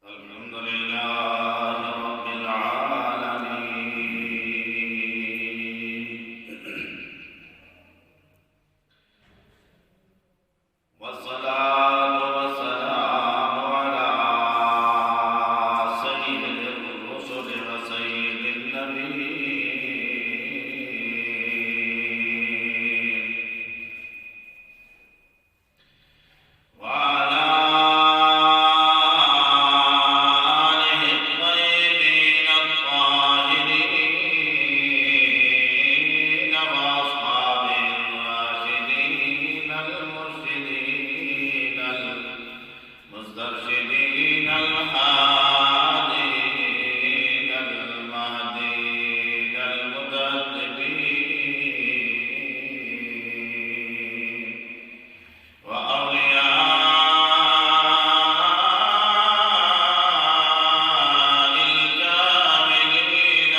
الحمد لله رب العالمين والصلاة والسلام على سيد الرسل وسيد النبيين وعلى آله الطيبين الطاهرين وأصحابه الراشدين المرشدين المسترشدين الهادين المهديين المتأدبين وأولياء الكاملين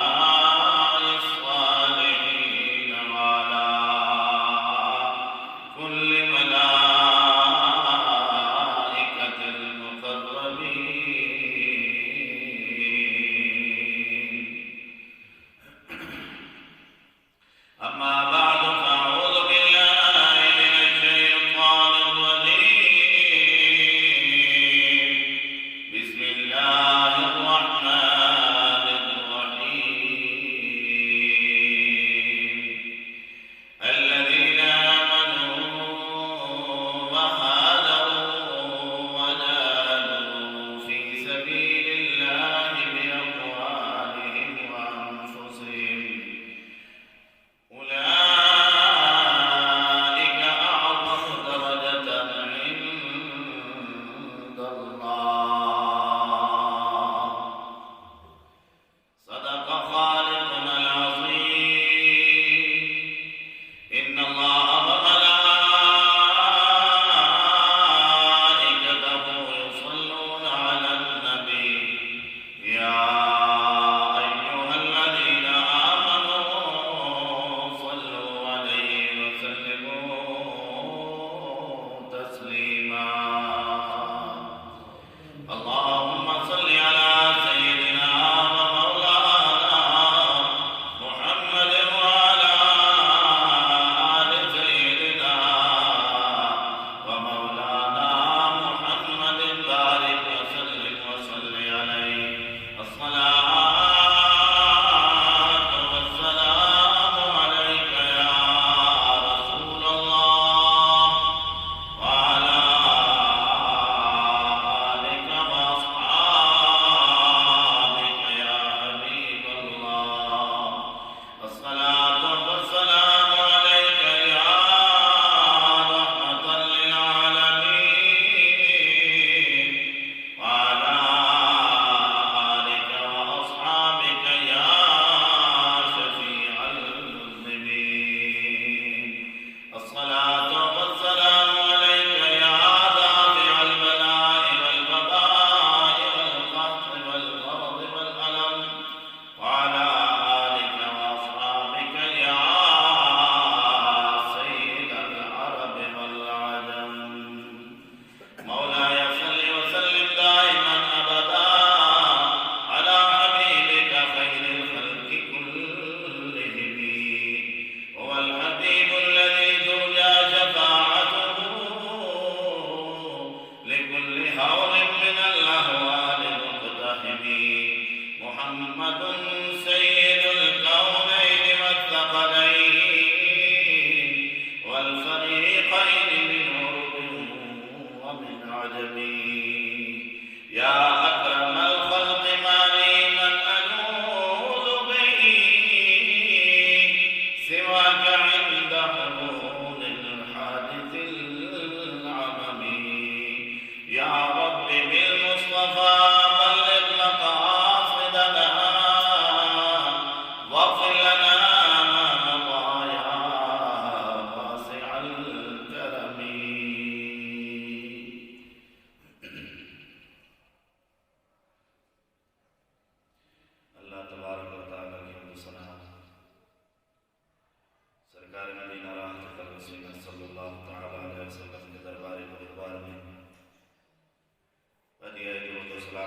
وعلماء الصالحين وعلى كل ملائكة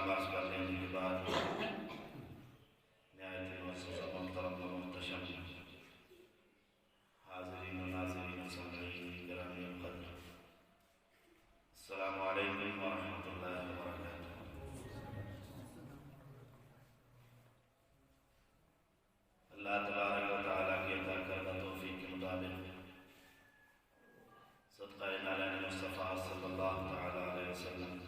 سلام عرض کر لینے کے بعد نہایت معزز و محترم و محتشم حاضرین و ناظرین و سامعین گرامی القدر، السلام علیکم ورحمۃ اللہ وبرکاتہ۔ اللہ تبارک و تعالیٰ کی عطا کردہ توفیق کے مطابق صدقہ نالین مصطفیٰ صلی اللہ تعالیٰ علیہ وسلم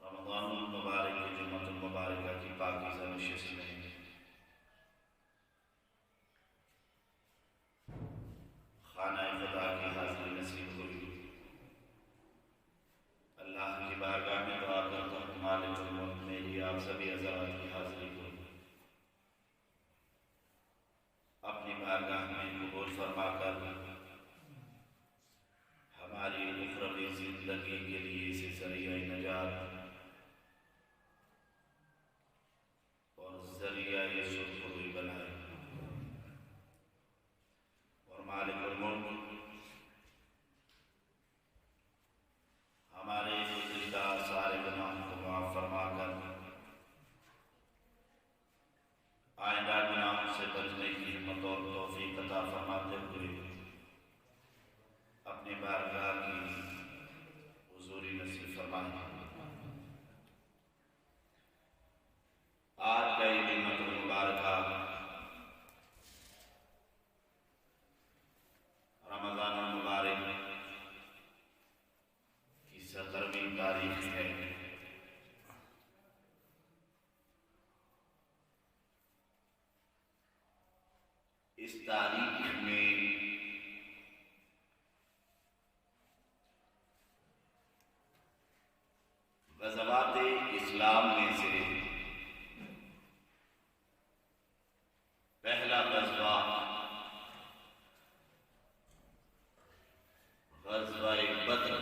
رمضان المبارک کی جمعۃ المبارکہ کی پاکیزہ نشست میں خانہ خدا کی حاضری نصیب ہوئی۔ اللہ کی بارگاہ میں دعا کرتا ہوں مالک الملک میری آپ سبھی حضرات کی حاضری کو اپنی بارگاہ میں قبول فرما کر ہماری اخروی زندگی کے لیے اسے ذریعہ نجات اور ذریعہ سرخروئی بنائے، اور مالک الملک ہمارے گزشتہ سارے گناہوں کو معاف فرما کر آئندہ گناہوں سے بچنے کی ہمت اور توفیق عطا فرماتے ہوئے اپنی بارگاہ کی حضوری نصیب فرمائے۔ آج کا یہ جمعۃ المبارکہ رمضان المبارک کی 17ویں تاریخ ہے۔ اس تاریخ میں غزوات اسلام میں سے پہلا غزوہ غزوہ بدر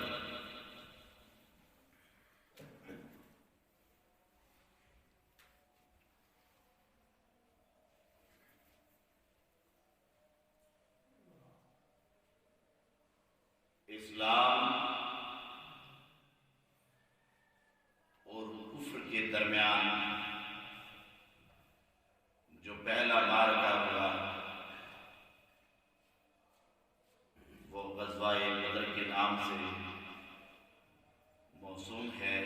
اسلام اور کفر کے درمیان جو پہلا معرکہ ہوا وہ غزوہ بدر کے نام سے موسوم ہے،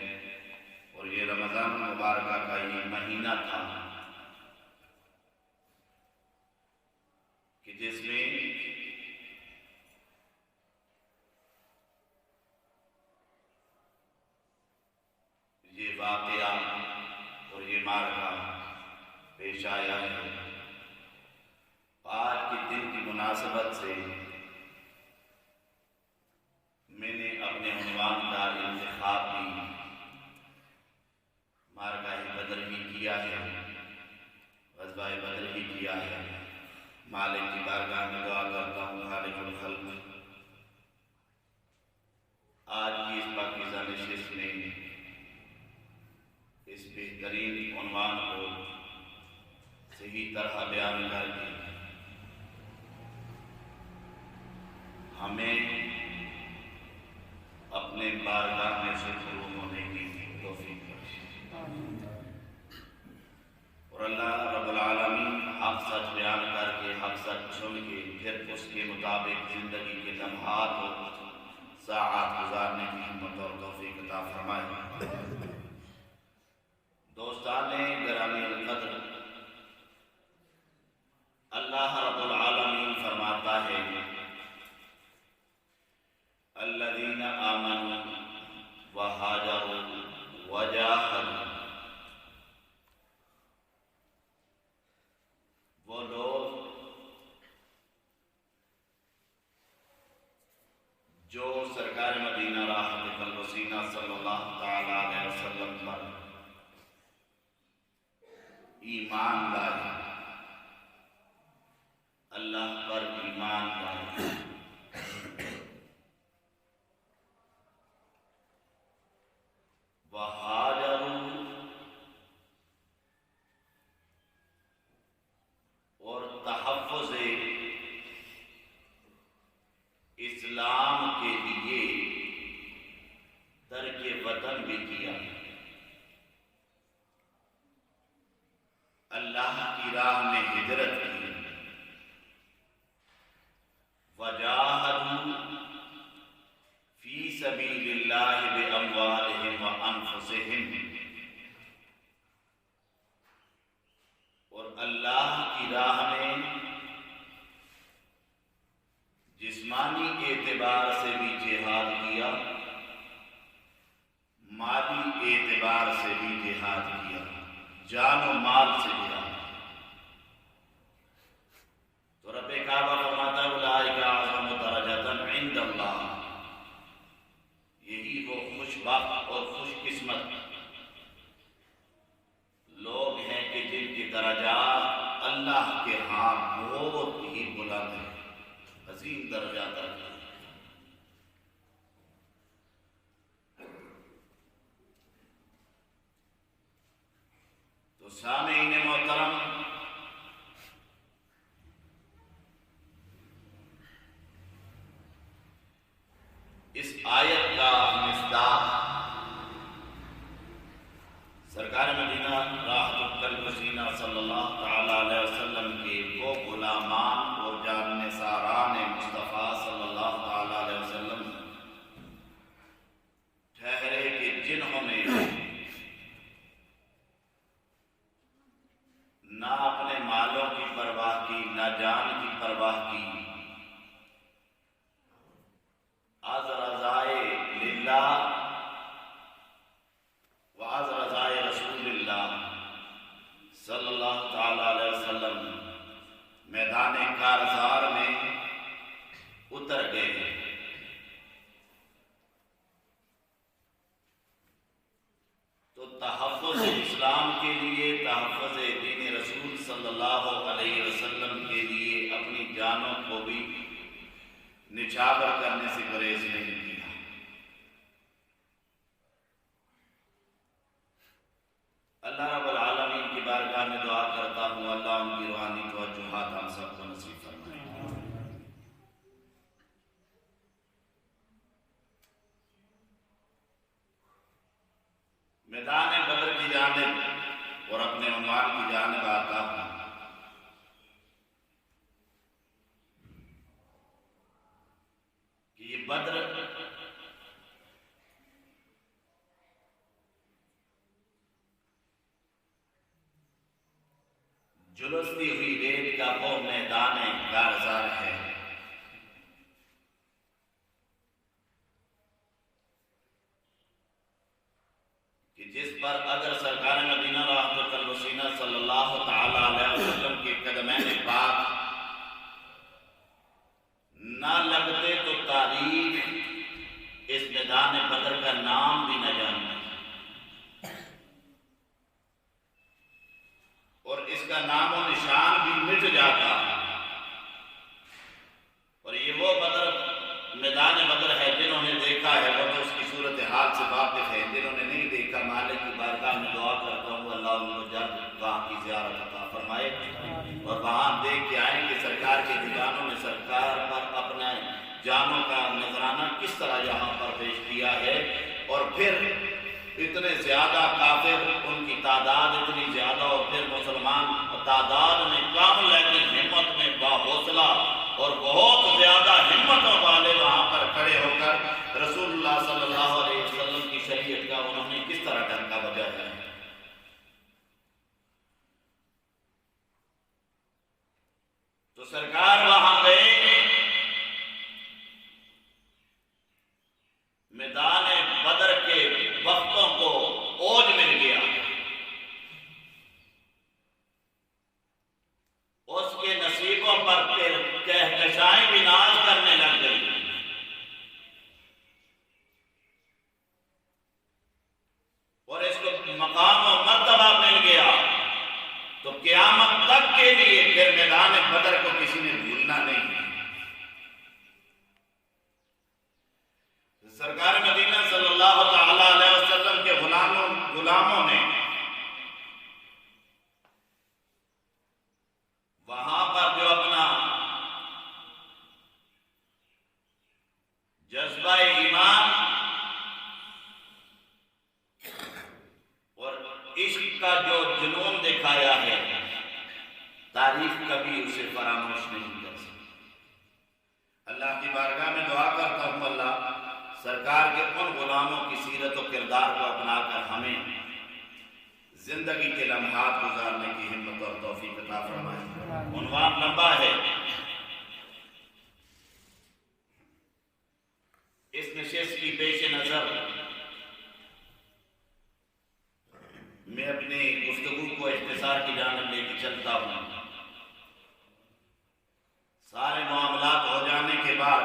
اور یہ رمضان المبارکہ کا یہ مہینہ تھا کہ جس میں یہ واقعہ اور یہ معرکہ پیش آیا ہے۔ آج کے دن کی مناسبت سے میں نے اپنے عنوان کا انتخاب بھی معرکہ بدر ہی کیا ہے، غزوہ بدر ہی کیا ہے۔ مالک کی بارگاہ میں دعا کرتا ہوں خالق الخلق آج کی اس پاکیزہ نشست میں اس بہترین عنوان کو صحیح طرح بیان کر کے ہمیں اپنے بارگاہ میں سے شروع ہونے کی توفیق بخشے، اور اللہ رب العالمین حق سچ بیان کر کے حق سچ سن کے پھر اس کے مطابق زندگی کے لمحات اور ساعات گزارنے کی ہمت اور توفیق عطا فرمائے۔ دوستان گرامی القدر، اللہ رب العالمین فرماتا ہے الذین آمنوا وہاجروا وجاہدوا، وہ لوگ جو سرکار مدینہ راحت قلب و سینہ صلی اللہ تعالیٰ علیہ وسلم پر ایمان لائے، اللہ پر ایمان لائے، وہاجروا اور تحفظ اسلام کے لیے ترک یہ کیا، اللہ کی راہ میں ہجرت کی، وجاہدوا فی سبیل اللہ باموالہم وانفسہم، اور اللہ کی راہ میں جسمانی اعتبار سے بھی جہاد کیا، مالی اعتبار سے بھی جہاد کیا، جان و مال سے جہاد۔ تو رب کعبہ فرماتا ہے اولئک اعظم درجۃ عند اللہ، یہی وہ خوش بخت اور خوش قسمت لوگ ہیں کہ جن کی درجات اللہ کے ہاں بہت ہی بلند ہیں، عظیم درجات رکھتے ہیں۔ تو سامعین محترم، اس آیت کا مصداق سرکار مدینہ راحت القلب صلی اللہ تعالی علیہ وسلم کے وہ غلامان اور جانثاران مصطفیٰ صلی اللہ تعالی علیہ وسلم ٹھہرے کہ جنہوں نے نہ اپنے مالوں کی پرواہ کی، نہ جان کی پرواہ کی، از رضائے للہ وعز رضائے رسول اللہ صلی اللہ تعالی علیہ وسلم میدان کارزار میں اتر گئے ہیں۔ تو تحفظ اسلام کے لیے، تحفظ دین رسول صلی اللہ علیہ وسلم کے لیے اپنی جانوں کو بھی نچھاور کرنے سے گریز نہیں کیا۔ اللہ رب العالمین کی بارگاہ میں دعا کرتا ہوں اللہ ان کی روحانی توجہات ہم سب کو نصیب فرمائے۔ میدان بدر کی جانب اور اپنے عنوان کی جانب آتا ہوں کہ یہ بدر جلستی ہوئی ریت کا وہ میدان کارزار ہے کہ جس پر اگر سرکار مدینہ راحت القلب صلی اللہ تعالی علیہ وسلم کے قدمین پاک نہ لگتے تو تاریخ اس میدان بدر کا نام بھی نہ جانتی، اور اس کا نام و نشان بھی مٹ جاتا۔ اور یہ وہ بدر میدان بدر ہے، جنہوں نے دیکھا ہے وہ تو اس کی صورتحال سے واقف ہے، جنہوں نے نہیں دیکھا مالک کی بارگاہ میں دعا کرتا ہوں اللہ ان کو جب وہاں کی زیارت عطا فرمائے اور وہاں دیکھ کے آئیں کہ سرکار کے دیوانوں نے سرکار پر اپنے جانوں کا نذرانہ کس طرح یہاں پر پیش کیا ہے، اور پھر اتنے زیادہ کافر، ان کی تعداد اتنی زیادہ، اور پھر مسلمان تعداد میں کم لیکن ہمت میں باحوصلہ اور بہت زیادہ ہمتوں والے وہاں پر کھڑے ہو کر رسول اللہ صلی اللہ علیہ وسلم کی شریعت کا انہوں نے کس طرح ڈنکا بجایا ہے۔ تو سرکار وہاں گئے، میدان بدر کے وقتوں کو اوج مل گیا، اس کے نصیبوں پر پھر کہکشائیں بھی ناز کرنے لگ گئی، اور اس کو مقام و مرتبہ مل گیا۔ تو قیامت تک کے لیے پھر میدان بدر کو کسی نے بھولنا نہیں۔ سرکار مدینہ صلی اللہ تعالی علیہ وسلم کے غلاموں نے وہاں پر جو اپنا اللہ کی بارگاہ میں دعا کرتا ہوں اللہ سرکار کے ان غلاموں کی سیرت و کردار کو اپنا کر ہمیں زندگی کے لمحات گزارنے کی ہمت اور توفیق عطا فرمائے۔ عنوان لمبا ہے، اس نشست کی پیش نظر میں اپنی گفتگو کو اختصار کی جانب لے کے چلتا ہوں۔ سارے معاملات ہو جانے کے بعد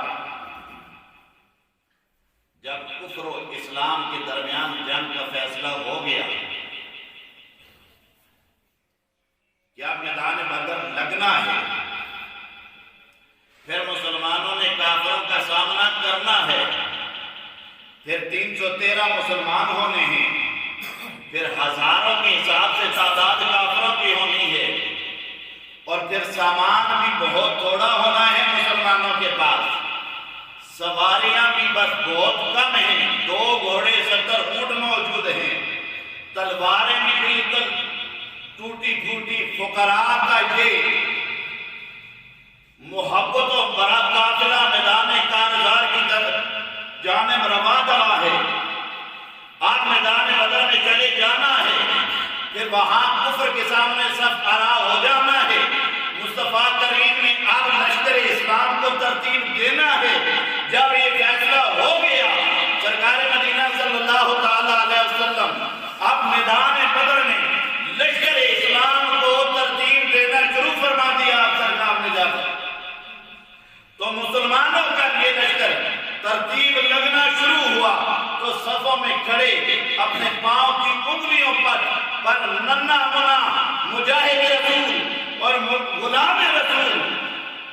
جب کفر و اسلام کے درمیان جنگ کا فیصلہ ہو گیا کہ اب میدان بدر لگنا ہے، پھر مسلمانوں نے کافروں کا سامنا کرنا ہے، پھر 313 مسلمان ہونے ہیں، پھر ہزاروں کے حساب سے تعداد کافروں کی ہونی ہے، اور پھر سامان بھی بہت تھوڑا ہونا ہے مسلمانوں کے پاس، سواریاں بھی بس بہت کم ہیں، 2 گھوڑے 70 اونٹ موجود ہیں، تلواریں بھی بالکل ٹوٹی پھوٹی، فقراء کا یہ محبت و بڑا قافلہ میدان کارزار کی طرف جانب روا دوا ہے۔ آپ میدان بدر میں چلے جانا ہے، پھر وہاں کفر کے سامنے صف کھڑا ہو جانا ہے۔ مصطفیٰ کریم نے اب لشکر اسلام کو ترتیب دینا ہے۔ جب یہ فیصلہ ہو گیا، سرکار مدینہ صلی اللہ تعالی علیہ وسلم اب میدان بدر میں لشکر اسلام کو ترتیب دینا شروع فرما دیا۔ آپ سرکار نے جا کر تو مسلمانوں کا یہ لشکر ترتیب لگنا شروع ہوا تو صفوں میں کھڑے اپنے پاؤں کی انگلیوں پر ننھا منا مجاہد رسول اور غلام رسول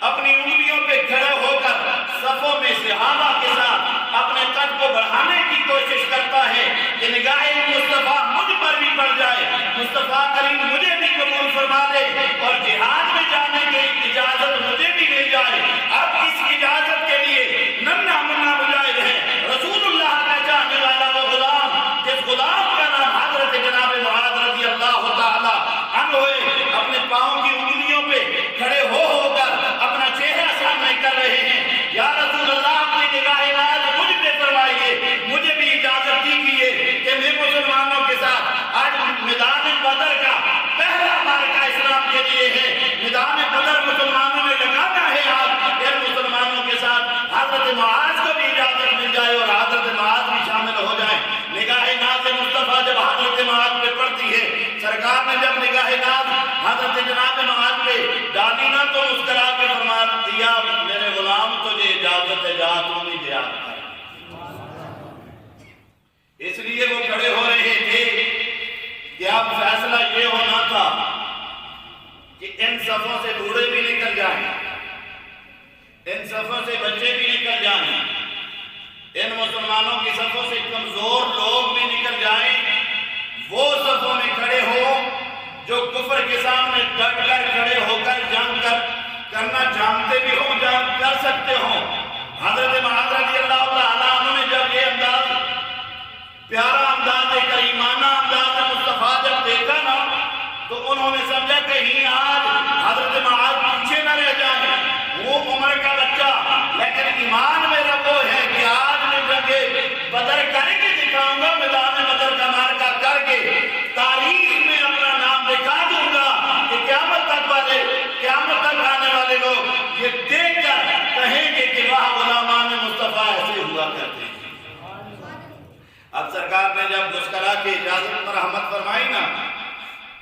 اپنی انگلیوں پہ کھڑے ہو کر صفوں میں صحابہ کے ساتھ اپنے قد کو بڑھانے کی کوشش کرتا ہے کہ نگاہ مصطفیٰ مجھ پر بھی پڑ جائے، مصطفیٰ کریم مجھے بھی قبول فرما دے اور جہاد میں جانے کی اجازت مجھے بھی مل جائے۔ اب اس اجازت کے لیے ننھا منا مجاہد ہے، رسول اللہ کا چاہنے والا وہ غلام، جس غلام کا نام حضرت جناب معاذ رضی اللہ تعالی عنہ ہوئے، اپنے پاؤں کی انگلیوں پہ کھڑے ہو کر اپنا چہرہ سامنے کر رہے ہیں۔ یا رسول اللہ اپنی نگاہ ناز مجھ پہ فرمائیے، مجھے بھی اجازت دیجیے کہ میں مسلمانوں کے ساتھ آج میدان بدر کا پہلا معرکہ اسلام کے لیے ہے، میدان بدر مسلمانوں میں لگانا ہے۔ آپ پھر مسلمانوں کے ساتھ حضرت معاذ کو بھی اجازت مل جائے اور حضرت معاذ بھی شامل ہو جائیں۔ نگاہ ناز مصطفیٰ جب حضرت معاذ پہ پڑتی ہے، سرکار نے جب نگاہ ناز حضرت جناب معاذ پہ ڈالی نہ تو مسکرا کے فرما دیا، میرے غلام تجھے اجازت ہے، جا تو نہیں دیا۔ اس لیے وہ کھڑے ہو رہے تھے کہ اب فیصلہ یہ ہونا تھا کہ ان صفوں سے بوڑھے بھی نکل جائیں، ان صفوں سے بچے بھی نکل جائیں، ان مسلمانوں کی صفوں سے کمزور لوگ بھی نکل جائیں، وہ صفوں میں کھڑے ہو جو کفر کے سامنے ڈٹ کر کھڑے ہو کر جنگ کرنا جانتے بھی ہوں، جنگ کر سکتے ہوں۔ حضرت معاذ رضی اللہ تعالیٰ عنہ نے جب یہ انداز، پیارا انداز، کریمانہ انداز مصطفیٰ جب دیکھا نا تو انہوں نے سمجھا کہیں آج حضرت معاذ پیچھے نہ رہ جائیں۔ وہ عمر کا بچہ لیکن ایمان میرا وہ ہے کہ آج میں جنگ بدر کر کے دکھاؤں گا، میدان بدر کا معرکہ کر کے تاریخ میں اپنا نام دکھا دوں گا کہ قیامت تک آنے والے لوگ یہ دیکھ کر کہیں گے کہ واہ غلامان مصطفیٰ ایسے ہوا کرتے ہیں۔ اب سرکار نے جب مسکرا کے اجازت پر رحمت فرمائی نا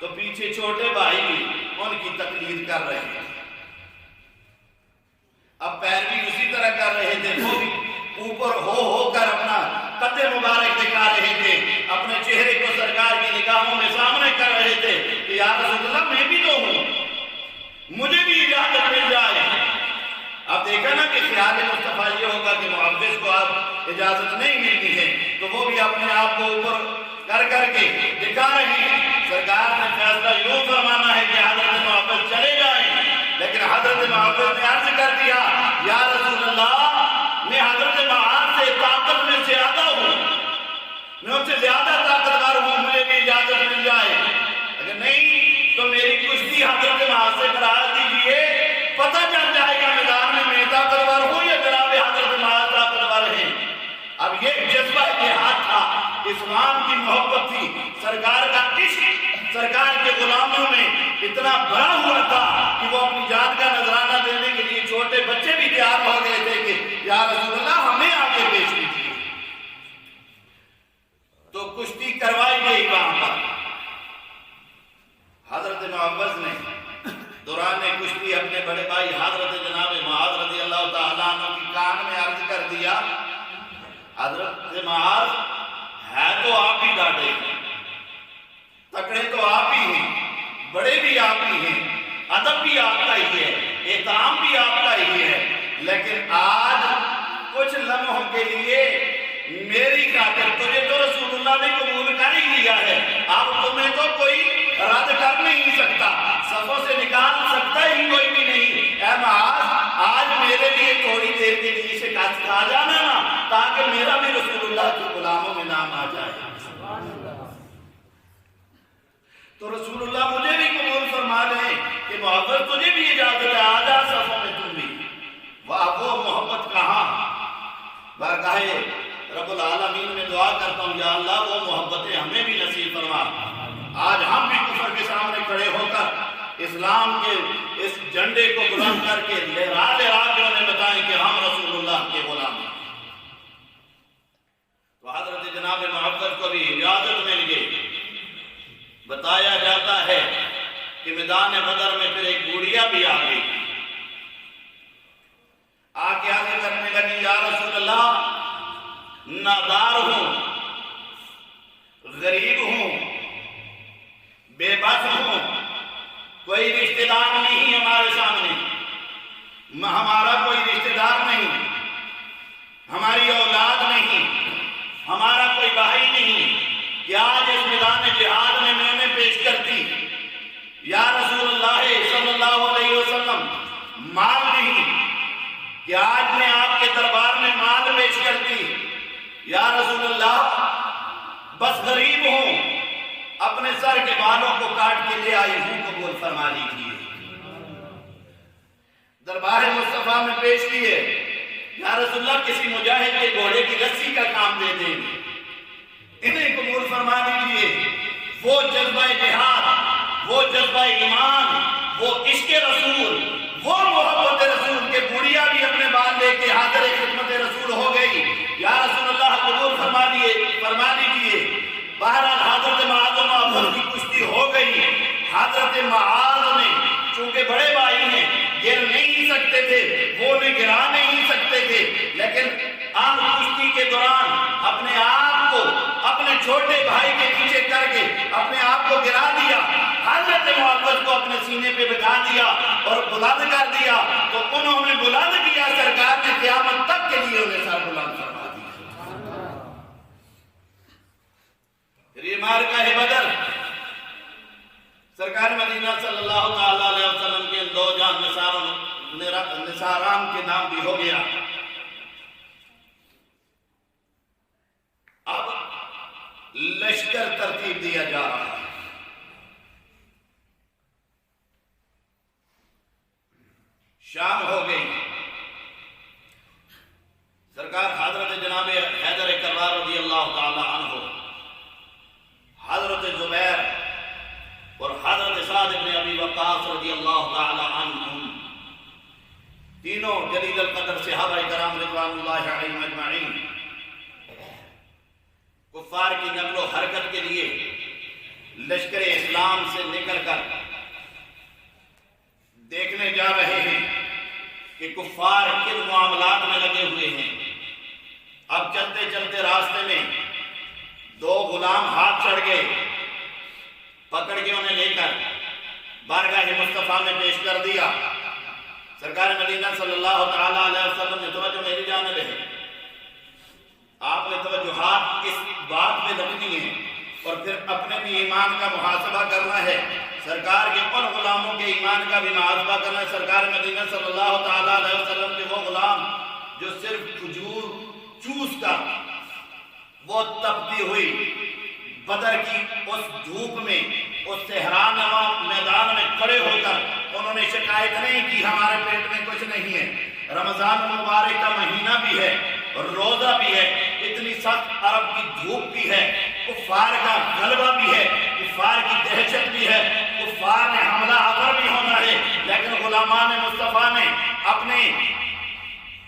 تو پیچھے چھوٹے بھائی بھی ان کی تقلید کر رہے ہیں۔ اب پیروی اسی طرح کر رہے تھے، وہ بھی اوپر ہو کر اپنا قد مبارک دکھا رہے تھے، اپنے چہرے کو سرکار کی نگاہوں میں سامنے کر رہے تھے کہ یا رسول اللہ میں بھی تو ہوں، مجھے بھی اجازت مل جائے۔ اب دیکھا نا کہ خیال مصطفیٰ یہ ہوگا کہ معوذ کو اب اجازت نہیں ملتی ہے تو وہ بھی اپنے آپ کو اوپر کر کے دکھا رہے ہیں۔ سرکار نے فیصلہ یوں فرمانا ہے کہ حضرت معوذ چلے جائیں، لیکن حضرت معوذ نے عرض کر دیا یا رسول اللہ میں حضرت معاذ سے طاقت میں زیادہ ہوں، میں ان سے زیادہ طاقتور ہوں، مجھے بھی اجازت مل جائے۔ اگر نہیں تو میری کشتی حضرت معاذ سے کرا دیجئے، پتہ چل جائے گا میدان میں طاقتور ہوں یا اسلام کی محبت تھی، سرکار کا عشق سرکار کے غلاموں میں اتنا بڑا ہوا تھا کہ وہ اپنی جان کا نذرانہ دینے کے لیے چھوٹے بچے بھی تیار ہو گئے تھے کہ یا رسول اللہ ہمیں آگے پیش کیجیے۔ تو کشتی کروائی گئی وہاں پر۔ حضرت معوذ نے دوران کشتی اپنے بڑے بھائی حضرت جناب معاذ رضی اللہ تعالیٰ عنہ کی کان میں عرض کر دیا، حضرت معاذ ہے تو آپ ہی ڈاٹے ہیں، تکڑے تو آپ ہی ہیں، بڑے بھی آپ ہی ہیں، ادب بھی آپ کا ہی ہے، احترام بھی آپ کا ہی ہے، لیکن آج کچھ لمحوں کے لیے میری خاطر تجھے تو رسول اللہ نے قبول کر ہی لیا ہے، اب تمہیں تو کوئی رد کر نہیں سکتا، صفوں سے نکال سکتا ہی کوئی بھی نہیں۔ اے معاذ آج میرے لیے تھوڑی دیر کے لیے شکست آ جانا نا، تاکہ میرا بھی رسول اللہ کے غلاموں میں نام آ جائے۔ تو رسول اللہ مجھے بھی قبول فرما لیں کہ محبت تجھے بھی اجازت ہے، آ جا صفوں میں تم بھی۔ وہ محبت کہاں؟ بارگاہ رب العالمین میں دعا کرتا ہوں یا اللہ وہ محبتیں ہمیں بھی نصیب فرما۔ آج ہم بھی کفر کے سامنے کھڑے ہو کر اسلام کے اس جھنڈے کو بلند کر کے لہرا لہرا کے انہیں بتائیں کہ ہم رسول اللہ کے غلام ہیں۔ تو حضرت جناب محبت کو بھی اجازت مل گئی۔ بتایا جاتا ہے کہ میدان بدر میں پھر ایک بوڑھیا بھی آ گئی، آ کے آگے کرنے لگی، یا رسول اللہ نادار ہوں، غریب ہوں، بے بس ہوں، کوئی رشتہ دار نہیں ہمارے سامنے، ہمارا کوئی رشتہ دار نہیں، ہماری اولاد نہیں، ہمارا کوئی بھائی نہیں کہ آج اس میدان جہاد میں میں نے پیش کرتی۔ یا رسول اللہ صلی اللہ علیہ وسلم مال نہیں کہ آج میں آپ کے دربار میں مال پیش کرتی۔ یا رسول اللہ بس غریب ہوں، اپنے سر کے بالوں کو کاٹ کے لے آئی ہوں، قبول فرما لیجیے۔ دربار مصطفیٰ میں پیش کیے، یا رسول اللہ کسی مجاہد کے گھوڑے کی رسی کا کام دے دیں، انہیں قبول فرما لیجیے۔ وہ جذبہ جہاد، وہ جذبہ ایمان، وہ عشق رسول، وہ محبت رسول کے بوڑھیا بھی اپنے بال لے کے حاضر خدمت رسول ہو گئی۔ یا رسول اللہ قبول فرما لیجیے۔ بہرحال حضرت معاذ و معوذ کی کشتی ہو گئی۔ حضرت معاذ نے چونکہ بڑے بھائی ہیں گر نہیں سکتے تھے، وہ انہیں گرا نہیں سکتے تھے، لیکن عام کشتی کے دوران اپنے آپ کو اپنے چھوٹے بھائی کے نیچے کر کے اپنے آپ کو گرا دیا، حضرت معوذ کو اپنے سینے پہ بٹھا دیا اور بلند کر دیا، تو انہوں نے بلند کیا، سرکار نے قیامت تک کے لیے انہیں سر بلند فرما دیا۔ پھر یہ معرکہ بدر، سرکار مدینہ صلی اللہ تعالیٰ علیہ وسلم کے دو جان نثارام کے نام بھی ہو گیا۔ اب لشکر ترتیب دیا جا رہا ہے۔ شام ہو گئی، سرکار حضرت جناب حیدر کرار رضی اللہ تعالی عنہ، حضرت زبیر اور حضرت سعد بن ابی وقاص رضی اللہ تعالی عنہ، تینوں جلیل القدر صحابہ کرام رضوان اللہ علیہم اجمعین، کفار کی نقل و حرکت کے لیے لشکر اسلام سے نکل کر دیکھنے جا رہے ہیں کہ کفار کن معاملات میں لگے ہوئے ہیں۔ اب چلتے چلتے راستے میں دو غلام ہاتھ چڑھ گئے، پکڑ کے انہیں لے کر بارگاہ مصطفیٰ میں پیش کر دیا۔ سرکار مدینہ صلی اللہ تعالیٰ علیہ وسلم نے توجہ میری جانب ہے، آپ نے توجہات اس بات میں رکھنی ہے اور پھر اپنے بھی ایمان کا محاسبہ کرنا ہے، سرکار کے ان غلاموں کے ایمان کا بھی محاسبہ کرنا ہے۔ سرکار مدینہ صلی اللہ تعالیٰ علیہ وسلم کے وہ غلام جو صرف کھجور چوس کر وہ تپتی ہوئی بدر کی اس دھوپ میں، اس صحرا نما میدان میں کھڑے ہو کر انہوں نے شکایت نہیں کی ہمارے پیٹ میں کچھ نہیں ہے، رمضان مبارک کا مہینہ بھی ہے، روزہ بھی ہے، اتنی سخت عرب کی دھوپ بھی ہے، کفار کا غلبہ بھی ہے، کفار کی دہشت بھی ہے، کفار نے حملہ آور بھی ہونا ہے، لیکن غلامان مصطفیٰ نے اپنے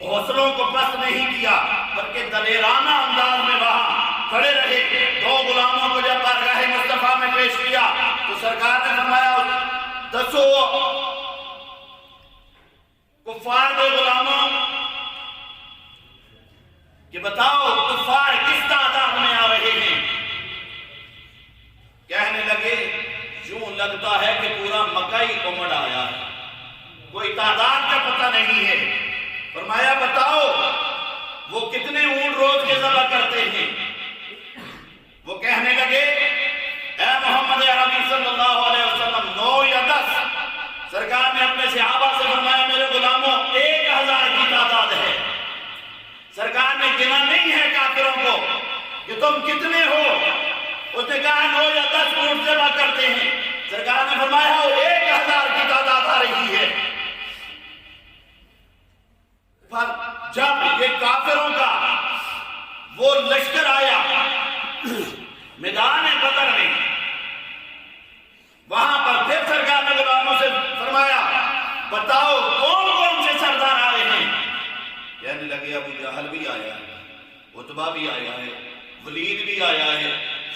حوصلوں کو پست نہیں کیا بلکہ دلیرانہ انداز میں وہاں کھڑے رہے۔ دو غلاموں کو جب بارگاہ مصطفیٰ میں پیش کیا تو سرکار نے فرمایا دسو کفار دو غلاموں کہ بتاؤ کفار کس تعداد میں آ رہے ہیں؟ کہنے لگے یوں لگتا ہے کہ پورا مکہ ہی امڑ آیا ہے، کوئی تعداد کا پتہ نہیں ہے۔ فرمایا بتاؤ وہ کتنے اونٹ روز کے ذبح کرتے ہیں؟ وہ کہنے لگے اے محمد عربی صلی اللہ علیہ وسلم 9 یا 10۔ سرکار نے اپنے صحابہ سے فرمایا میرے غلاموں 1000 کی تعداد ہے۔ سرکار نے گنا نہیں ہے کافروں کو کہ تم کتنے ہو، اس نے کہا 9 یا 10 اونٹ ذبح کرتے ہیں۔ سرکار نے فرمایا 1000 کی تعداد آ رہی ہے۔ پر جب یہ کافروں کا وہ لشکر آیا میدان بدر میں، وہاں پر پھر سرکار نے غلاموں سے فرمایا بتاؤ کون کون سے سردار آئے ہیں؟ کہنے لگے ابو جہل بھی آیا ہے، عتبہ بھی آیا ہے، ولید بھی آیا ہے،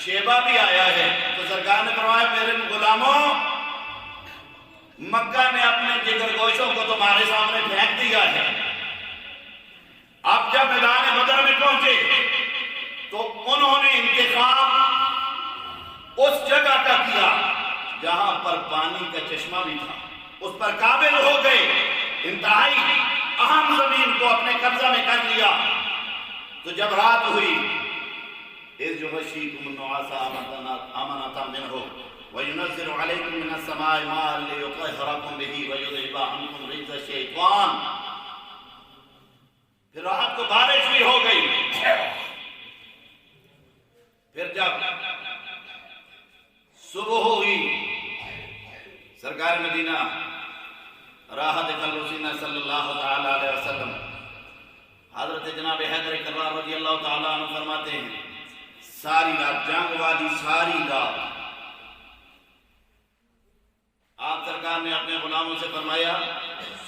شیبہ بھی آیا ہے۔ تو سرکار نے فرمایا میرے غلاموں مکہ نے اپنے جگر گوشوں کو تمہارے سامنے پھینک دیا ہے۔ اب جب میدان بدر میں پہنچے تو انہوں نے انتخاب اس جگہ کا کیا جہاں پر پانی کا چشمہ بھی تھا، اس پر قابل ہو گئے، انتہائی اہم زمین کو اپنے قبضہ میں کر لیا۔ تو جب رات ہوئی اِذْ يُغَشِّيكُمُ النُّعَاسَ أَمَنَةً مِّنْهُ وَيُنَزِّلُ عَلَيْكُم مِّنَ السَّمَاءِ مَاءً لِّيُطَهِّرَكُم بِهِ وَيُذْهِبَ عَنكُم رِجْزَ الشَّيْطَانِ۔ پھر رات کو بارش بھی ہو گئی۔ پھر جب صبح ہوئی سرکار مدینہ راحت قلب صلی اللہ تعالی علیہ وسلم حضرت جناب حیدر کرار رضی اللہ تعالیٰ عنہ فرماتے ہیں ساری رات، جنگ والی ساری رات، آپ سرکار نے اپنے غلاموں سے فرمایا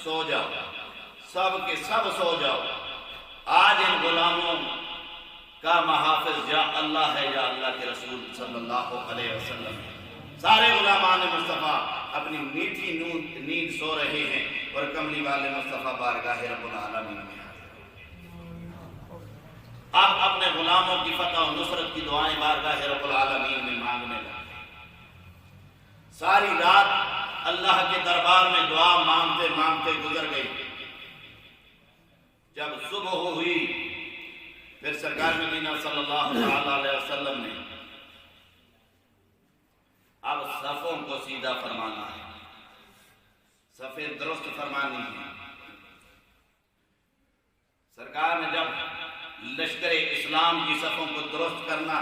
سو جاؤ، سب کے سب سو جاؤ، آج ان غلاموں کا محافظ یا اللہ ہے یا اللہ کے رسول صلی اللہ علیہ وسلم۔ سارے غلامان مصطفیٰ اپنی میٹھی نیند سو رہے ہیں اور کملی والے مصطفیٰ بارگاہ رب العالمین میں آپ اپنے غلاموں کی فتح و نصرت کی دعائیں بارگاہ رب العالمین میں مانگنے لگے۔ ساری رات اللہ کے دربار میں دعا مانگتے مانگتے گزر گئی۔ جب صبح ہوئی پھر سرکار مدینہ صلی اللہ علیہ وسلم نے اب صفوں کو سیدھا فرمانا ہے، صفیں درست فرمانی ہے۔ سرکار نے جب لشکر اسلام کی صفوں کو درست کرنا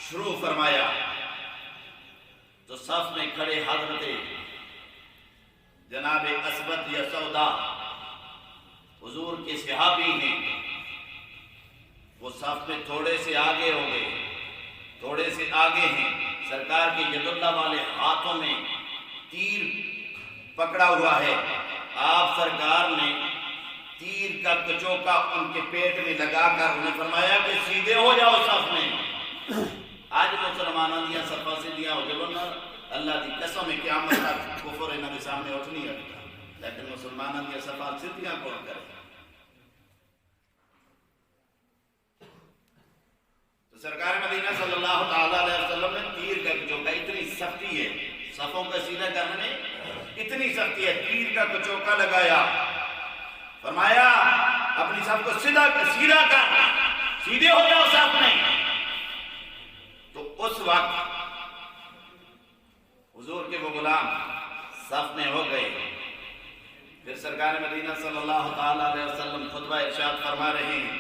شروع فرمایا تو صف میں کھڑے حضرت جناب اسود یا سودا حضور کے صحابی ہیں، وہ صف میں تھوڑے سے آگے ہو گئے، تھوڑے سے آگے ہیں۔ سرکار کے ید اللہ والے ہاتھوں میں تیر پکڑا ہوا ہے، آپ سرکار نے تیر کا کچوکا ان کے پیٹ میں لگا کر انہیں فرمایا کہ سیدھے ہو جاؤ صف میں۔ آج مسلمانوں دیا صفا سے دیا ہو جب اللہ دی قسم قیامت تک کفر انہوں کے سامنے اٹھ نہیں آتا، لیکن مسلمانوں دیا صفا سیدھیاں کون کرے؟ سرکار مدینہ صلی اللہ تعالیٰ علیہ وسلم نے تیر کا کچوکا، اتنی سختی ہے صفوں کا سیدھا کرنے میں، اتنی سختی ہے، تیر کا کچوکا لگایا، فرمایا اپنی صف کو سیدھا کر، سیدھے ہو جاؤ صف میں۔ تو اس وقت حضور کے وہ غلام صف میں ہو گئے۔ پھر سرکار مدینہ صلی اللہ تعالیٰ علیہ وسلم خطبہ ارشاد فرما رہے ہیں،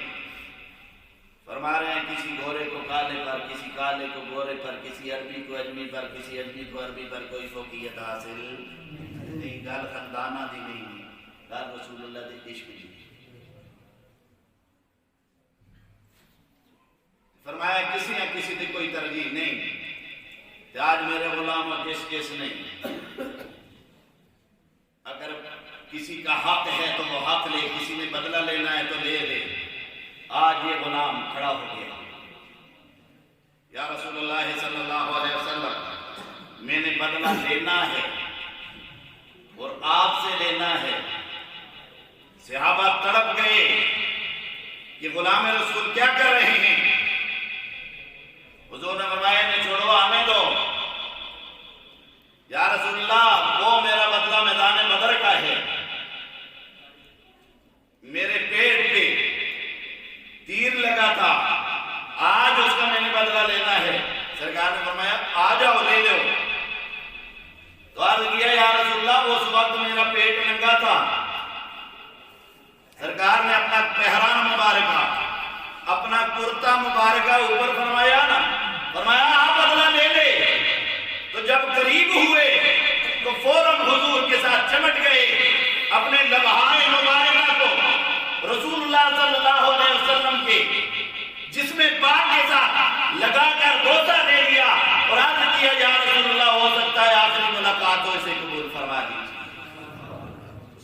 کسی گھوڑے کو کالے پر، کسی کالے کو گھوڑے پر، کسی عربی کو اجمی پر، کسی اجمی کو عربی پر کوئی فوقیت حاصل نہیں۔ گل خاندانہ دی نہیں، گل رسول اللہ دی عشق دی۔ کسی دی کوئی ترجیح نہیں کہ آج میرے غلام کس نہیں. اگر کسی کا حق ہے تو وہ حق لے, کسی نے بدلہ لینا ہے تو لے لے. آج یہ غلام کھڑا ہو گیا, یا رسول اللہ صلی اللہ علیہ وسلم میں نے بدلہ لینا ہے اور آپ سے لینا ہے. صحابہ تڑپ گئے کہ غلام رسول کیا کر رہے ہیں. حضور نے فرمایا انہیں چھوڑو, آنے دو. یا رسول اللہ وہ میرا بدلہ میدان بدر کا ہے, میرے پیٹ پہ تیر لگا تھا, آج اس کا میں نے بدلہ لینا ہے. سرکار نے فرمایا آ جاؤ لے لو. تو عرض کیا یا رسول اللہ اس وقت میرا پیٹ ننگا تھا. سرکار نے اپنا پہران مبارکہ, اپنا کرتا مبارکہ اوپر فرمایا نا, فرمایا آپ بدلہ لے لے. تو جب قریب ہوئے تو فوراً حضور کے ساتھ چمٹ گئے, اپنے لبہائے مبارکہ کو رسول اللہ صلی اللہ علیہ وسلم کے جسم پاک کے ساتھ لگا کر بوسہ دے دیا اور عرض کیا یا رسول اللہ ہو سکتا ہے آخری ملاقات ہو, اسے قبول فرما دیجیے.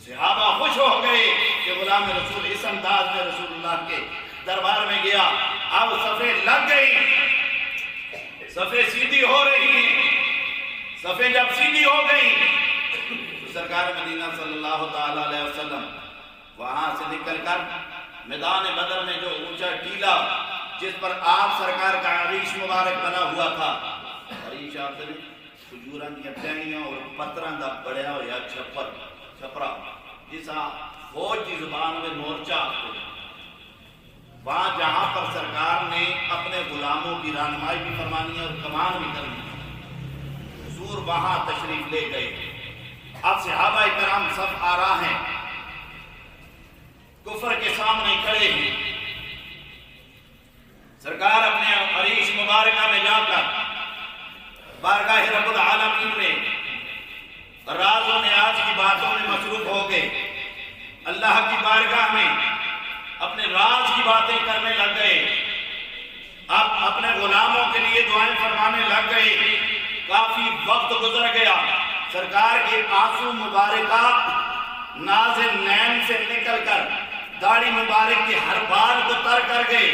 صحابہ خوش ہو گئے کہ غلام رسول اس انداز میں رسول اللہ کے دربار میں گیا. اب صفیں لگ گئی, صفیں سیدھی ہو رہی ہیں. صفیں جب سیدھی ہو گئی تو سرکار مدینہ صلی اللہ تعالی علیہ وسلم وہاں سے نکل کر میدان بدر میں جو اونچا ٹیلا جس پر آپ سرکار کا عریش مبارک بنا ہوا تھا, عریش آپ سے کھجوراں دی ٹہنیاں اور پتراں دا بڑیا ہویا چھپرا جسا فوج کی زبان میں مورچہ, وہاں جہاں پر سرکار نے اپنے غلاموں کی رہنمائی بھی فرمانی ہے اور کمان بھی کرنی ہے, حضور وہاں تشریف لے گئے. اب صحابہ کرام سب آرا ہیں, کفر کے سامنے کھڑے ہیں. سرکار اپنے عریش مبارکہ میں جا کر بارگاہ رب العالمین میں راز و نیاز کی باتوں میں مصروف ہو گئے. اللہ کی بارگاہ میں اپنے راز کی باتیں کرنے لگ گئے. اب اپنے غلاموں کے لیے دعائیں فرمانے لگ گئے. کافی وقت گزر گیا, سرکار کے آنسو مبارکہ نازل نین سے نکل کر داڑھی مبارک کے ہر بال کو تر کر گئے.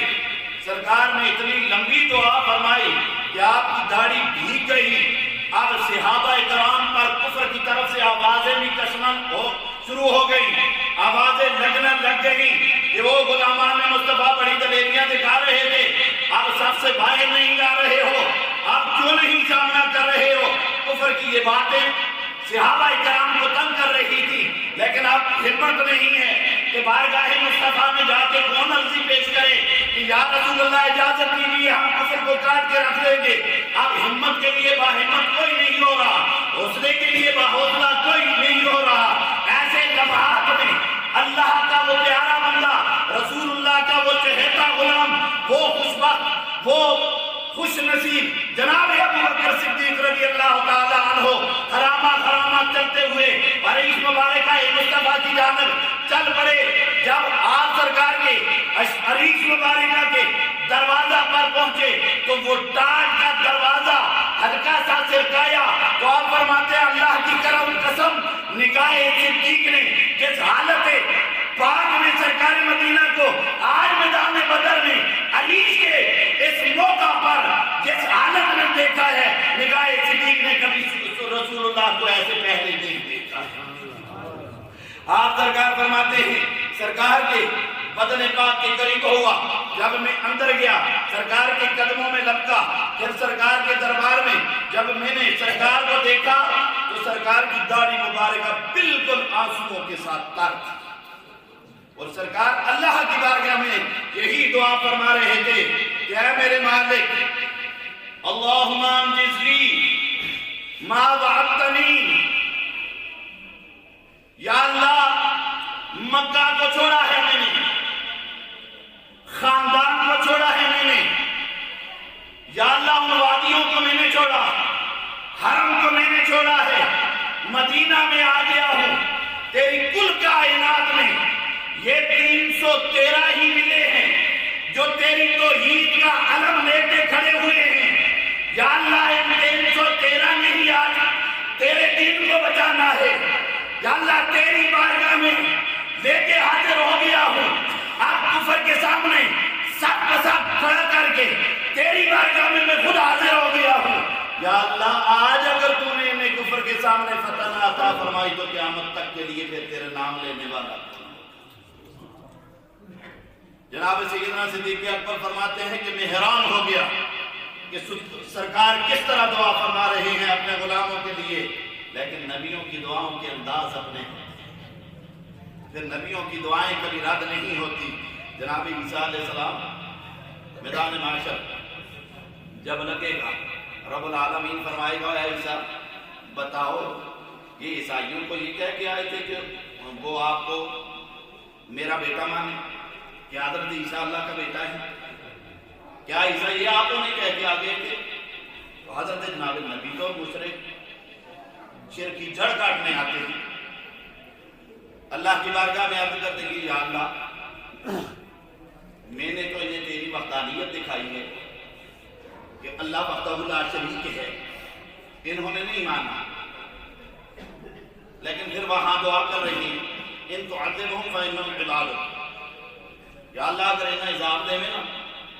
سرکار نے اتنی لمبی دعا فرمائی کہ آپ کی داڑھی بھیگ گئی. اب صحابہ کرام پر کفر کی طرف سے آوازیں بھی کشنا شروع ہو گئی, آوازیں لگنے لگ گئی کہ وہ غلامان مصطفیٰ بڑی دلیریاں دکھا رہے تھے, اب سب سے باہر نہیں آ رہے ہو, اب کیوں نہیں سامنا کر رہے ہو. کفر کی یہ باتیں صحابہ کرام کو تنگ کر رہی تھی, لیکن اب ہمت نہیں ہے کہ بارگاہ مصطفیٰ میں جا کے کون عرضی پیش کرے کہ یا رسول اللہ اجازت دیجیے ہم کفر کو کاٹ کے رکھ لیں گے. اب ہمت کے لیے باہمت کوئی نہیں ہو رہا, حوصلے کے لیے باحوصلہ کوئی نہیں ہو رہا. ایسے لمحات میں اللہ کا وہ پیارا بندہ, رسول اللہ کا وہ چہیتا غلام, وہ خوشبخت, وہ خوش نصیب جناب ابو بکر صدیق رضی اللہ تعالی عنہ خرامہ چلتے ہوئے عریش مبارکہ مصطفیٰ کی جانب چل پڑے. جب آپ سرکار کے عریش مبارکہ کے دروازہ پر پہنچے تو وہ ٹاٹ کا دروازہ ہلکا سا سرکایا تو آپ فرماتے ہیں اللہ کی کرم قسم نگاہ صدیق نے جس حالت پاک میں سرکار مدینہ کو آج میدان بدر میں عریش کے اس موقع پر جس حالت میں دیکھا ہے, نگاہ صدیق نے کبھی رسول اللہ کو ایسے پہلے نہیں دیکھا. آپ سرکار فرماتے ہیں سرکار کے بدن پاک کے قریب ہوا, جب میں اندر گیا سرکار کے قدموں میں لپکا, پھر سرکار کے دربار میں جب میں نے سرکار کو دیکھا تو سرکار کی داڑھی مبارکہ بالکل آنسوؤں کے ساتھ تر تھی. اور سرکار اللہ کی بارگاہ میں یہی دعا فرما رہے تھے کہ اے میرے مالک اللہم انجز لی ما وعدتنی, یا اللہ مکہ کو چھوڑا ہے میں نے, خاندان کو چھوڑا ہے میں نے, یا اللہ ان وادیوں کو میں نے چھوڑا, حرم کو میں نے چھوڑا ہے, مدینہ میں آ گیا ہوں, تیری کل کائنات میں یہ 313 ہی ملے ہیں جو تیری توحید کا علم لیتے کھڑے ہوئے ہیں، یا اللہ ان 313 نہیں آج تیرے دین کو بچانا ہے، یا اللہ تیری بارگاہ میں لے کے حاضر ہو گیا ہوں، آپ کفر کے سامنے سب کا سب کھڑا کر کے تیری بارگاہ میں خود حاضر ہو گیا ہوں، یا اللہ آج اگر تو نے انہیں کفر کے سامنے فتح نہ عطا فرمائی تو قیامت تک کے لیے پھر تیرے نام لینے والا۔ جناب سیدنا صدیق اکبر فرماتے ہیں کہ میں حیران ہو گیا کہ سرکار کس طرح دعا فرما رہے ہیں اپنے غلاموں کے لیے، لیکن نبیوں کی دعاؤں کے انداز اپنے ہیں، پھر نبیوں کی دعائیں کبھی رد نہیں ہوتی۔ جناب عیسیٰ علیہ السلام میدان معاشر جب لگے گا، رب العالمین فرمائے گا اے عیسیٰ بتاؤ، یہ عیسائیوں کو یہ کہہ کے آئے تھے کہ وہ آپ کو میرا بیٹا مانے، کیا حضرت عیسیٰ اللہ کا بیٹا ہے؟ کیا عیسیٰ یہ آپ کو نہیں کہہ کے آگے تھے؟ تو حضرت جناب نبی تو مشرک شرک کی جڑ کاٹنے آتے ہیں، اللہ کی بارگاہ میں عرض کرتے کہ یا اللہ میں نے تو انہیں تیری وحدانیت دکھائی ہے کہ اللہ وحدہ لا شریک ہے، انہوں نے نہیں مانا، لیکن پھر وہاں دعا کر رہی ہیں ان تعذبہم فإنہم عبادک، یا اللہ اگر انہیں عذاب دے میں نا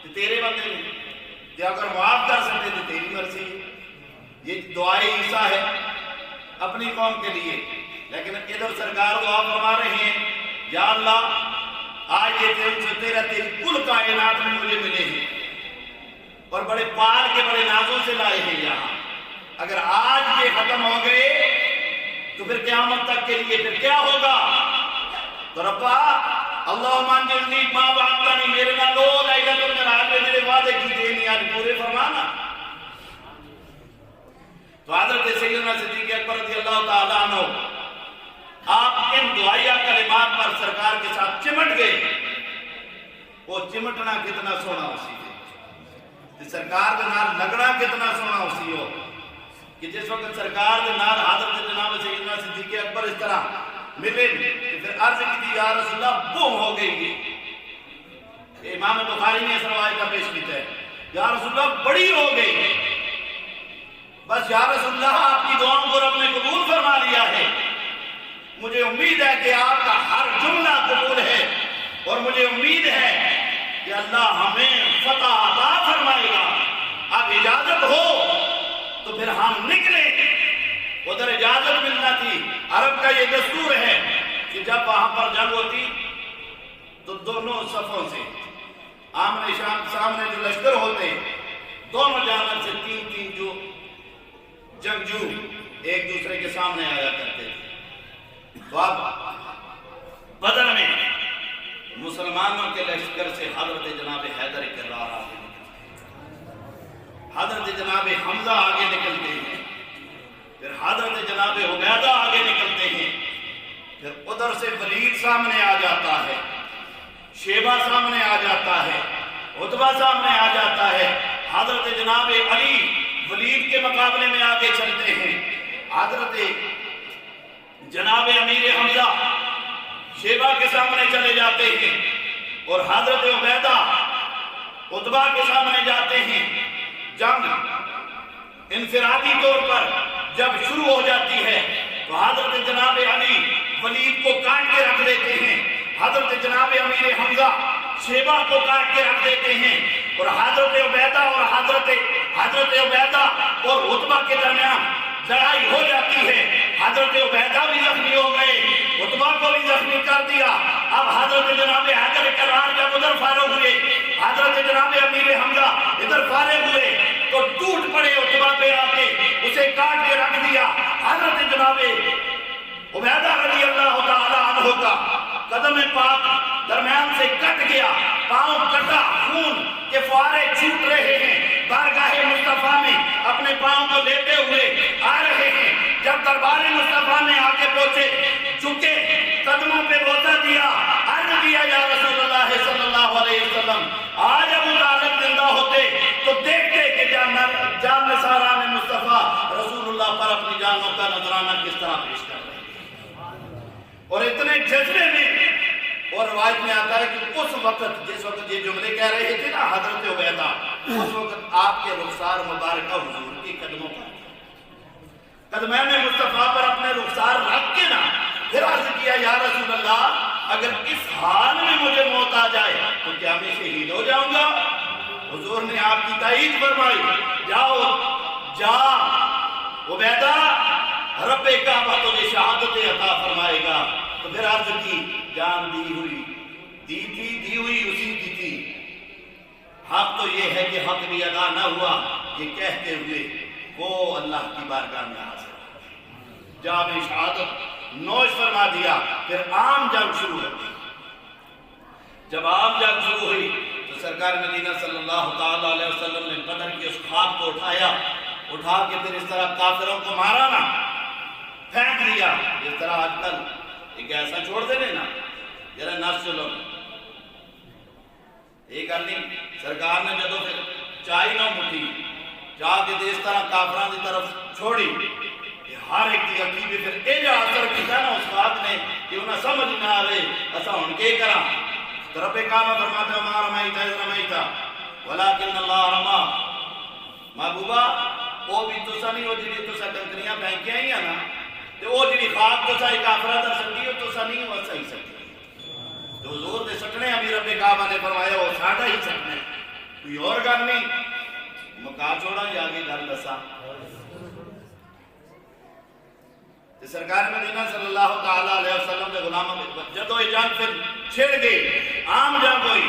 تو تیرے بندے میں، کہ اگر معاف کر سکتے تو تیری مرضی ہے۔ یہ دعائے عیسیٰ ہے اپنی قوم کے لیے، لیکن ادھر سرکار دعا فرما رہے ہیں یا اللہ آج یہ تیری کل کائنات میں مجھے ملے ہیں اور بڑے پال کے بڑے نازوں سے لائے ہیں یہاں، اگر آج یہ ختم ہو گئے تو پھر قیامت تک کے لیے پھر کیا ہوگا؟ تو ربا اللہم انجزنی ما وعدتنی، میرے نہ لو لیلۃ المعراج میں میرے وعدے کی تھے نہیں آج پورے فرمانا۔ تو حضرت سیدنا صدیق اکبر رضی اللہ تعالیٰ عنہ آپ ان دعائیہ کلمات پر سرکار کے ساتھ چمٹ گئے۔ وہ چمٹنا کتنا سونا اسی ہے، سرکار کے نال لگنا کتنا سونا اسی ہو کہ جس وقت سرکار کے نال حضرت جناب سیدنا صدیق اکبر اس طرح ملے پھر عرض کی تھی یا رسول اللہ بوم ہو گئی۔ امام بخاری نے اس روایت کا پیش کیا ہے یا رسول اللہ بڑی ہو گئی، بس یا رسول اللہ آپ کی دعاؤں کو رب نے قبول فرما لیا ہے، مجھے امید ہے کہ آپ کا ہر جملہ قبول ہے اور مجھے امید ہے کہ اللہ ہمیں فتح عطا فرمائے گا، اب اجازت ہو تو پھر ہم نکلیں۔ ادھر اجازت ملنا تھی، عرب کا یہ دستور ہے کہ جب وہاں پر جنگ ہوتی تو دونوں صفوں سے آمنے سامنے جو لشکر ہوتے دونوں جانب سے تین تین جو جنگجو ایک دوسرے کے سامنے آیا کرتے تھے۔ تو اب بدر میں مسلمانوں کے لشکر سے حضرت جناب حیدر کرار آگے نکلتے ہیں، حضرت جناب حمزہ آگے نکلتے ہیں، پھر حضرت جناب عبیدہ آگے نکلتے ہیں، پھر ادھر سے ولید سامنے آ جاتا ہے، شیبہ سامنے آ جاتا ہے، عتبہ سامنے آ جاتا ہے، حضرت جناب علی ولید کے مقابلے میں آگے چلتے ہیں، حضرت جناب امیر حمزہ شیبہ کے سامنے چلے جاتے ہیں اور حضرت عبیدہ عتبہ کے سامنے جاتے ہیں۔ جنگ انفرادی طور پر جب شروع ہو جاتی ہے تو حضرت جناب علی ولید کو کاٹ کے رکھ دیتے ہیں، حضرت جناب امیر حمزہ شیبہ کو کاٹ کے رکھ دیتے ہیں اور حضرت عبیدہ اور عتبہ کے درمیان لڑائی ہو جاتی ہے، حضرت عبیدہ بھی زخمی ہو گئے، عتبہ کو بھی زخمی کر دیا۔ اب حضرت جناب حیدر کرار جب ادھر فارغ ہوئے، حضرت جناب امیر حمزہ ادھر فارغ ہوئے تو ٹوٹ پڑے عتبہ پہ آ کے اسے کاٹ کے رکھ دیا۔ حضرت جناب عبیدہ رضی اللہ تعالی عنہ کا قدم پاک درمیان سے کٹ گیا، پاؤں کٹا، خون کے فوارے چھوٹ رہے ہیں، بارگاہ مصطفیٰ میں اپنے پاؤں کو لیتے ہوئے آ رہے ہیں۔ جب دربار مصطفیٰ میں آگے پہنچے، جھکے، قدموں پہ بوسہ دیا، عرض کیا یا رسول اللہ صلی اللہ علیہ وسلم آج ابو طالب زندہ ہوتے تو دیکھتے کہ جان نثاران مصطفیٰ رسول اللہ پر اپنی جانوں کا نذرانہ کس طرح پیش کر رہے ہیں، اور اتنے جذبے میں اور روایت میں آتا ہے کہ اس وقت جس وقت یہ جملے کہہ رہے تھے نا حضرت عبیدہ، اس وقت آپ کے رخسار مبارکہ حضور کی قدموں پر قدمین مصطفیٰ پر اپنے رخسار رکھ کے نا پھر عرض کیا یا رسول اللہ اگر اس حال میں مجھے موت آ جائے تو کیا میں شہید ہو جاؤں گا؟ حضور نے آپ کی تائید فرمائی، جاؤ جا عبیدہ، رب کعبہ تجھے شہادت عطا فرمائے گا۔ تو پھر عرض کی جان دی ہوئی دی ہوئی اسی کی تھی، حق تو یہ ہے کہ حق بھی ادا نہ ہوا، یہ کہتے ہوئے وہ اللہ کی بارگاہ میں حاضر جا میں شہادت نوش فرما دیا۔ پھر عام جنگ شروع ہوئی۔ جب عام جنگ شروع ہوئی تو سرکار مدینہ صلی اللہ تعالیٰ علیہ وسلم نے بدر کی اس خاک کو اٹھا کے پھر اس طرح کافروں کو مارا نا، پھینک دیا۔ اس طرح آج کل ایک ایسا چھوڑ دے نا ذرا نفس چلو ایک آدمی سرکار نے جدو پھر چاہی نہ مٹھی چاہ کے اس طرح کافران کی طرف چھوڑی کہ ہر ایک کی اکی بھی پھر اے جا اثر کیتا نا اس بات نے کہ انہیں سمجھ نہ آوے ایسا ان کے کرا تو رب کعبہ فرماتے ہیں ما رمیتا اذ رمیتا ولیکن اللہ رما۔ محبوبہ وہ بھی تو سا نہیں ہو جی تو سا کنکریاں پھینکیاں ہی ہیں نا تو وہ جی خواب تو سا ایک آفرہ در سکتی ہو تو سا نہیں ہو صحیح سکتی جو حضور دے سکنے ابھی رب کعبہ نے فرمایا وہ ساڑھا ہی سکنے کوئی اور گل نہیں۔ مکہ چھوڑا یا آگے گل دسا سرکار مدینہ صلی اللہ تعالیٰ علیہ وسلم نے غلاموں میں جدو جنگ پھر چھڑ گئی، عام جنگ ہوئی،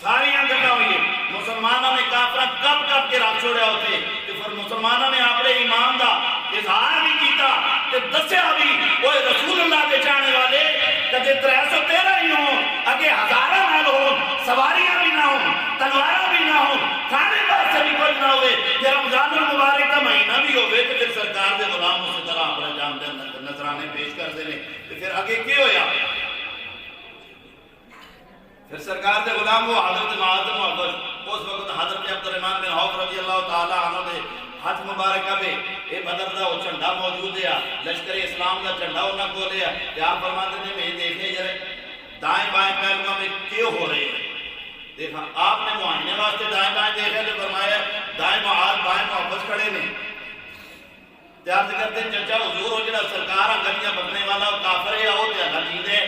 ساریاں گھٹا ہوئی، مسلمانوں نے کافرہ کب کے راہ چھوڑے ہوتے کہ پھر مسلمانوں نے اپنے ایمان دا اظہار بھی کیتا کہ دسیا بھی وہ رسول اللہ کے چاہنے والے کہ 313 ہی ہوں اگے ہزارہ نہ ہوں، سواریاں بھی نہ ہوں، تلوارہ بھی نہ ہوں، کھانے بات سے بھی کچھ نہ ہوئے کہ رمضان المبارک کا مہینہ بھی ہوئے تو پھر سرکار دے غلام اسی طرح اپنے جان دے نظرانے پیش کر دینے تو پھر آگے کیوں ہویا؟ پھر سرکار دے غلام وہ حضرت معاذ محبت اس وقت حضرت عبدالرحمن بن عوف رضی اللہ تعالیٰ عنہ دے ہاتھ مبارکہ پہ اے بدر دا وہ چنڈا موجود ہے، لشکر اسلام دا چنڈا انہاں کو لیا کہ آپ فرماتے ہیں میں دیکھے جرے دائیں بائیں پہلووں میں کیوں ہو رہے ہیں؟ دیکھا آپ نے معائنے واسطے دائیں بائیں دیکھے تو فرمایا دائیں معاذ بائیں محبت کھڑے نہیں تیار کرتے ہیں چچا حضور ہو جنہ سرکار گلیاں بکنے والا کافر ہے وہ تیار جیدے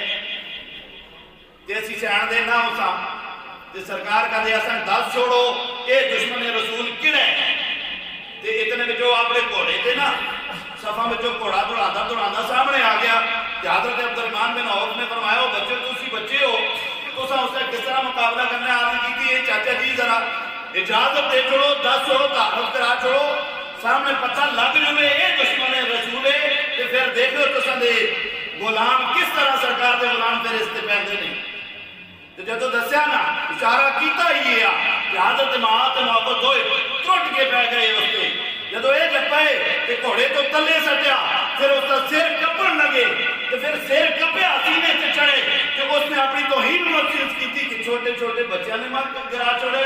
تیسی سے آن دے نہ ہو سا تے سرکار کا دے اساں 10 چھوڑو اے دشمن رسول کڑے تے اتنے میں جو آپ نے گھوڑے تھے نا صفحہ میں جو گھوڑا دوڑاندہ سامنے آ گیا کہ حضرت عبدالرحمن بن عوف نے فرمایا بچے تسی بچے ہو تو سا اس کا کس طرح مقابلہ کرنے آنے کی تھی اے چاچا جی ذرا اجازت دے چھوڑو 10 چھوڑو تعارف کرا چھوڑو سامنے پتہ لگ جوے اے دشمن رسول ہے کہ پھر دیکھو تو سندے غلام کس طرح سرکار دے غلام پھر اس تے پہندے نہیں تو جدو دسیا نا اشارہ کیتا ہی ہے کہ حضرت معاذ محبت ہوئے ٹوٹ کے پہ گئے اس پہ جدو یہ جب پائے کہ گھوڑے تو تلے سٹیا پھر اس کا سر کپڑ لگے تو پھر سر کپیا سینے سے چڑھے کہ اس نے اپنی توہین محسوس کی تھی کہ چھوٹے چھوٹے بچیاں نے مار کر گرا چھوڑے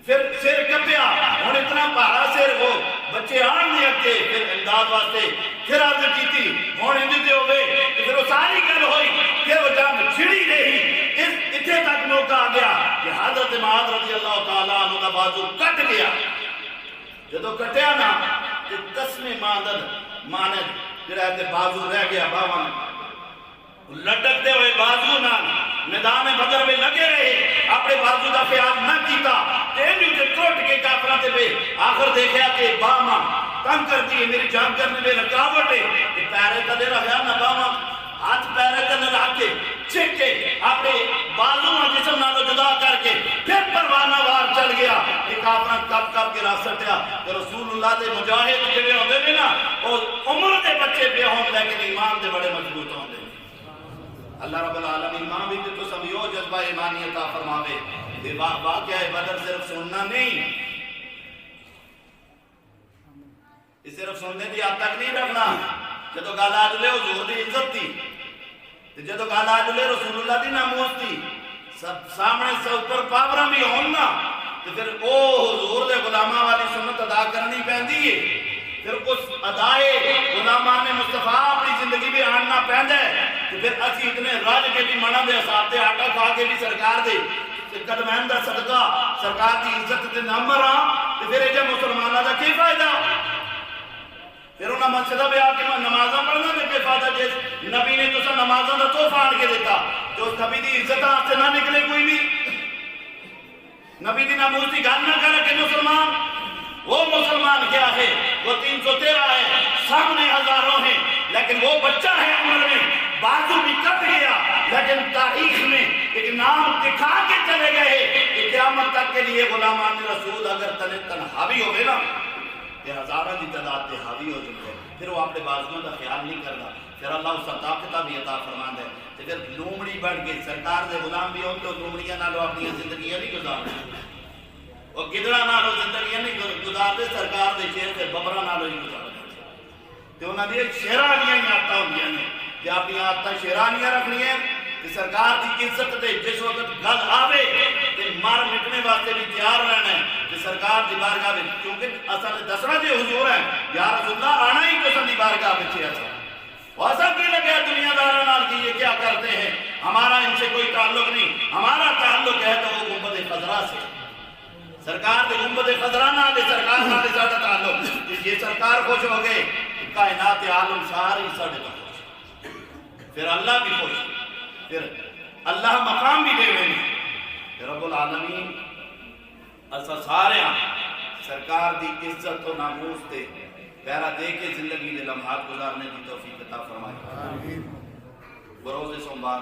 پھر سر کپیا اور اتنا پارا سر ہو بچے آن نہیں اکتے پھر امداد واسطے پھر حاضر کی تھی اور ہندی ہوئے پھر وہ ساری گل ہوئی پھر وہ جنگ چھڑی رہی اتنے تک موقع آ گیا کہ حضرت معاذ رضی اللہ تعالیٰ عنہ کا بازو کٹ گیا جدو کٹیا نا کہ 10ویں ماند جڑا ہے بازو رہ گیا باوان لٹکتے ہوئے بازو نہ میدان بدر میں لگے رہے اپنے بازو کا خیال نہ کیتا تینیو جو ٹوٹ کے کافرات پہ آخر دیکھا کہ باما تنگ کرتی ہے میری جان کرنے میں رکاوٹ ہے کہ پیرے کا دے رہا نہ باما ہاتھ پیرے کا نہ رکھ کے چھک کے اپنے بازو نہ جسم نہ جدا کر کے پھر پروانہ وار چل گیا کہ کافرات کب کے راہ سٹیا کہ رسول اللہ دے مجاہد جڑے ہوندے نے نا اور عمر دے بچے پہ ہوں لیکن ایمان دے بڑے مضبوط ہوندے اللہ رب العالمین ماں بھی تو سمیو جذبہ ایمانی عطا فرماوے یہ واقعہ بدر صرف سننا نہیں اس صرف سننے دی حد تک نہیں رکھنا جدو گل آ جلے حضور دی عزت تھی جدو گل آ جلے رسول اللہ دی ناموس تھی سامنے سے اوپر پاوراں بھی ہونا تو پھر او حضور دے غلاماں والی سنت ادا کرنی پہندی ہے پھر اس ادائے غلامان مصطفیٰ اپنی زندگی بھی آننا پہندہ ہے کہ پھر اسی اتنے رج کے بھی منا دے حساب تے آٹا کھا کے بھی سرکار دے قدمین دا صدقہ سرکار دی عزت تے نہ مراں تے پھر اے مسلماناں دا کی فائدہ؟ پھر انہاں مسجدہ پہ آ کے نمازاں پڑھنا دے کے فائدہ جس نبی نے تسا نمازاں دا تحفہ آن کے دیتا جو نبی دی عزت سے نہ نکلے کوئی بھی نبی دی ناموس دی گل نہ کرے کہ مسلمان وہ مسلمان کیا ہے وہ 313 ہے سامنے ہزاروں ہیں لیکن وہ بچہ ہے عمر میں بازو بھی کٹ گیا لیکن تاریخ میں ایک نام دکھا کے چلے گئے کہ قیامت تک کے لیے غلامان رسول اگر تنہا بھی ہوئے نا کہ ہزاروں کی تعداد تے حاوی ہو چکے پھر وہ اپنے بازوؤں کا خیال نہیں کرتا پھر اللہ اس طاقت بھی عطا فرماندا ہے تے پھر لومڑی بڑھ گئی سرکار دے غلام بھی ہون تو لومڑیاں نالوں اپنی زندگیاں نہیں گزارتے وہ گدڑا نالوں زندگیاں نہیں گزارتے سرکار دے شیر تے ببرا نالوں ہی گزارتے تے انہاں دی شیرانیاں ہی عادتاں ہوندیاں نے کہ اپنی عادتاں شیرانیاں رکھنیاں کہ سرکار کی عزت تے جس وقت گل آوے تے مار مٹنے واسطے بھی تیار رہنا ہے کہ سرکار دی بارگاہ میں کیونکہ اصل دسنا جو حضور ہے یا رسول اللہ آنا ہی قسم دی بارگاہ میں چھے اصل واسا کی لگے دنیا داران کی یہ کیا کرتے ہیں ہمارا ان سے کوئی تعلق نہیں ہمارا تعلق ہے تو وہ گنبد خضرا سے سرکار دے گنبد خضرا نہ دے سرکار نہ دے زیادہ تعلق یہ سرکار خوش ہو گئے کائنات عالم ساری ساڑھے کا خوش پھر اللہ بھی خوش پھر اللہ مقام بھی دے رہے ہیں پھر رب العالمین ایسا سارے سرکار دی عزت و ناموس تے پیرا دے کے زندگی دے لمحات گزارنے کی توفیق عطا فرمائے بروز سوموار